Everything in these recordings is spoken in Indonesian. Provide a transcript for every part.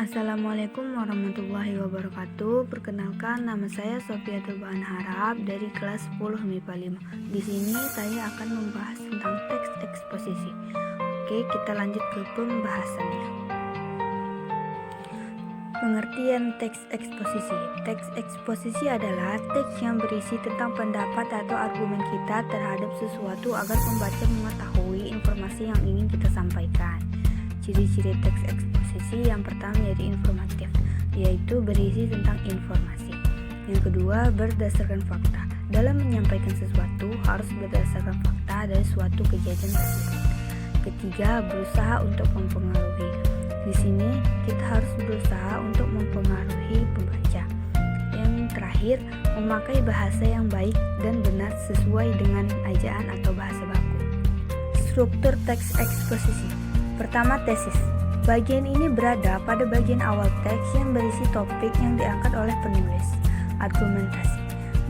Assalamualaikum warahmatullahi wabarakatuh. Perkenalkan, nama saya Sofiatul Bahan Harap dari kelas 10 MIPA 5. Di sini saya akan membahas tentang teks eksposisi. Oke, kita lanjut ke pembahasannya. Pengertian teks eksposisi. Teks eksposisi adalah teks yang berisi tentang pendapat atau argumen kita terhadap sesuatu agar pembaca mengetahui informasi yang ingin kita sampaikan. Ciri-ciri teks eksposisi yang pertama yaitu informatif, yaitu berisi tentang informasi. Yang kedua, berdasarkan fakta. Dalam menyampaikan sesuatu harus berdasarkan fakta dari suatu kejadian tersebut. Ketiga, berusaha untuk mempengaruhi. Di sini kita harus berusaha untuk mempengaruhi pembaca. Yang terakhir, memakai bahasa yang baik dan benar sesuai dengan ejaan atau bahasa baku. Struktur teks eksposisi. Pertama, tesis. Bagian ini berada pada bagian awal teks yang berisi topik yang diangkat oleh penulis. Argumentasi.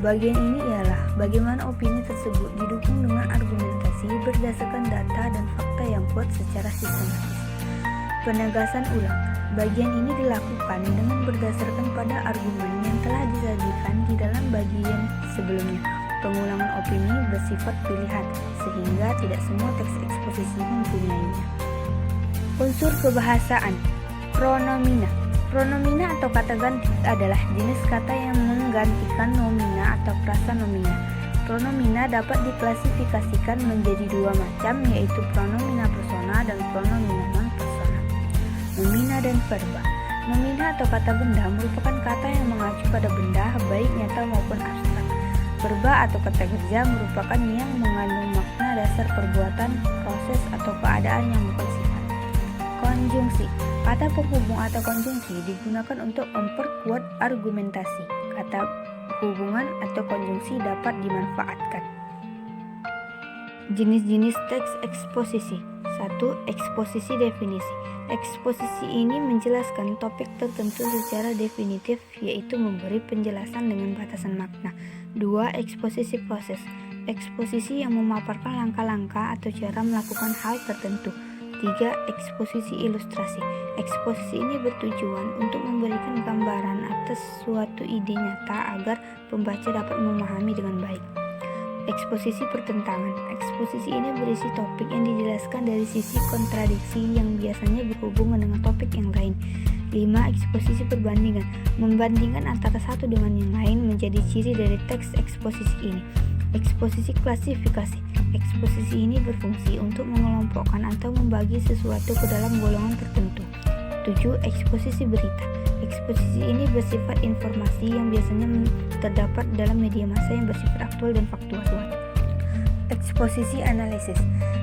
Bagian ini ialah bagaimana opini tersebut didukung dengan argumentasi berdasarkan data dan fakta yang kuat secara sistematis. Penegasan ulang. Bagian ini dilakukan dengan berdasarkan pada argumen yang telah disajikan di dalam bagian sebelumnya. Pengulangan opini bersifat pilihan, sehingga tidak semua teks eksposisi mempunyainya. Unsur kebahasaan. Pronomina. Pronomina atau kata ganti adalah jenis kata yang menggantikan nomina atau frasa nomina. Pronomina dapat diklasifikasikan menjadi dua macam, yaitu pronomina persona dan pronomina non-persona. Nomina dan verba. Nomina atau kata benda merupakan kata yang mengacu pada benda, baik nyata maupun abstrak. Verba atau kata kerja merupakan yang mengandung makna dasar perbuatan, proses, atau keadaan yang bukan sifat. Konjungsi. Kata penghubung atau konjungsi digunakan untuk memperkuat argumentasi. Kata hubungan atau konjungsi dapat dimanfaatkan. Jenis-jenis teks eksposisi. 1. Eksposisi definisi. Eksposisi ini menjelaskan topik tertentu secara definitif, yaitu memberi penjelasan dengan batasan makna. 2. Eksposisi proses. Eksposisi yang memaparkan langkah-langkah atau cara melakukan hal tertentu. 3. Eksposisi ilustrasi. Eksposisi ini bertujuan untuk memberikan gambaran atas suatu ide nyata agar pembaca dapat memahami dengan baik. Eksposisi pertentangan. Eksposisi ini berisi topik yang dijelaskan dari sisi kontradiksi yang biasanya berhubungan dengan topik yang lain. 5. Eksposisi perbandingan. Membandingkan antara satu dengan yang lain menjadi ciri dari teks eksposisi ini. Eksposisi klasifikasi. Eksposisi ini berfungsi untuk mengelompokkan atau membagi sesuatu ke dalam golongan tertentu. 7. Eksposisi berita. Eksposisi ini bersifat informasi yang biasanya terdapat dalam media massa yang bersifat aktual dan faktual. Eksposisi analisis.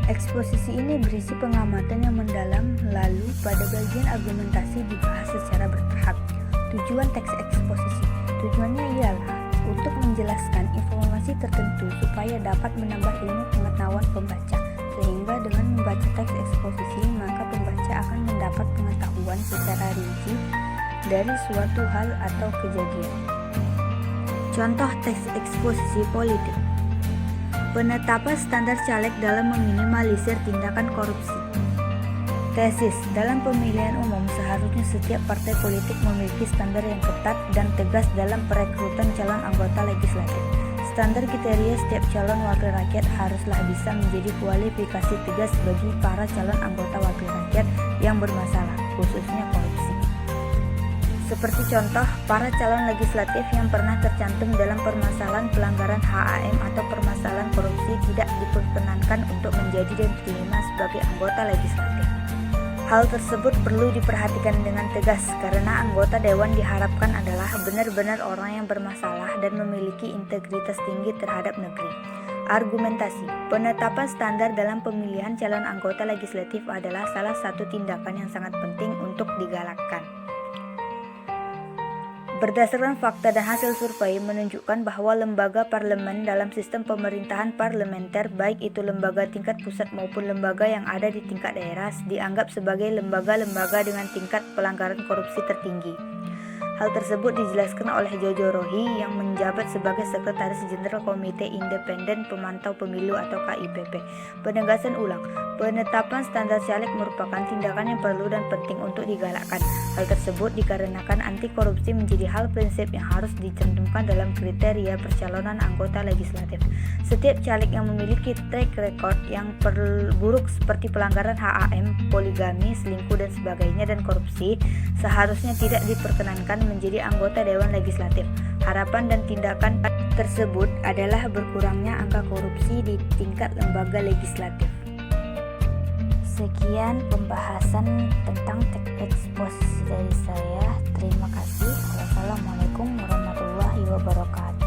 Eksposisi ini berisi pengamatan yang mendalam, lalu pada bagian argumentasi dibahas secara bertahap. Tujuan teks eksposisi. Tujuannya ialah untuk menjelaskan informasi tertentu supaya dapat menambah ilmu pengetahuan pembaca, sehingga dengan membaca teks eksposisi maka pembaca akan mendapat pengetahuan secara rinci dari suatu hal atau kejadian. Contoh teks eksposisi politik. Penetapan standar caleg dalam meminimalisir tindakan korupsi. Tesis. Dalam pemilihan umum seharusnya setiap partai politik memiliki standar yang ketat dan tegas dalam perekrutan calon anggota legislatif. Standar kriteria setiap calon wakil rakyat haruslah bisa menjadi kualifikasi tegas bagi para calon anggota wakil rakyat yang bermasalah, khususnya korupsi. Seperti contoh, para calon legislatif yang pernah tercantum dalam permasalahan pelanggaran HAM atau permasalahan korupsi tidak diperkenankan untuk menjadi dan diterima sebagai anggota legislatif. Hal tersebut perlu diperhatikan dengan tegas karena anggota dewan diharapkan adalah benar-benar orang yang bermasalah dan memiliki integritas tinggi terhadap negeri. Argumentasi. Penetapan standar dalam pemilihan calon anggota legislatif adalah salah satu tindakan yang sangat penting untuk digalakkan. Berdasarkan fakta dan hasil survei menunjukkan bahwa lembaga parlemen dalam sistem pemerintahan parlementer, baik itu lembaga tingkat pusat maupun lembaga yang ada di tingkat daerah, dianggap sebagai lembaga-lembaga dengan tingkat pelanggaran korupsi tertinggi. Hal tersebut dijelaskan oleh Jojo Rohi yang menjabat sebagai Sekretaris Jenderal Komite Independen Pemantau Pemilu atau KIPP. Penegasan ulang, penetapan standar caleg merupakan tindakan yang perlu dan penting untuk digalakkan. Hal tersebut dikarenakan anti korupsi menjadi hal prinsip yang harus dicantumkan dalam kriteria percalonan anggota legislatif. Setiap caleg yang memiliki track record yang buruk seperti pelanggaran HAM, poligami, selingkuh dan sebagainya dan korupsi seharusnya tidak diperkenankan menjadi anggota Dewan Legislatif. Harapan dan tindakan tersebut adalah berkurangnya angka korupsi di tingkat lembaga legislatif. Sekian pembahasan tentang teks eksposisi dari saya. Terima kasih. Wassalamualaikum warahmatullahi wabarakatuh.